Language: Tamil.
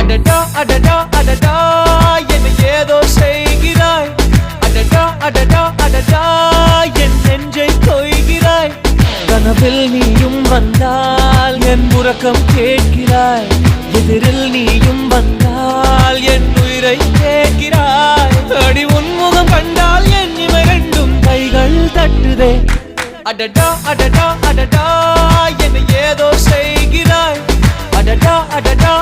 அடடா அடடா அடடா என்ன ஏதோ செய்கிறாய். அடடா அடடா அடடா என் நெஞ்சை கொய்கிறாய். கனவில் நீயும் வந்தால் என் உறக்கம் கேட்கிறாய். எதிரில் நீயும் வந்தால் என் உயிரை கேட்கிறாய். அடி உன்முகம் கண்டால் என் இவை ரெண்டும் கைகள் தட்டுதே. அடடா அடடா அடடா என்ன ஏதோ செய்கிறாய். அடடா அடடா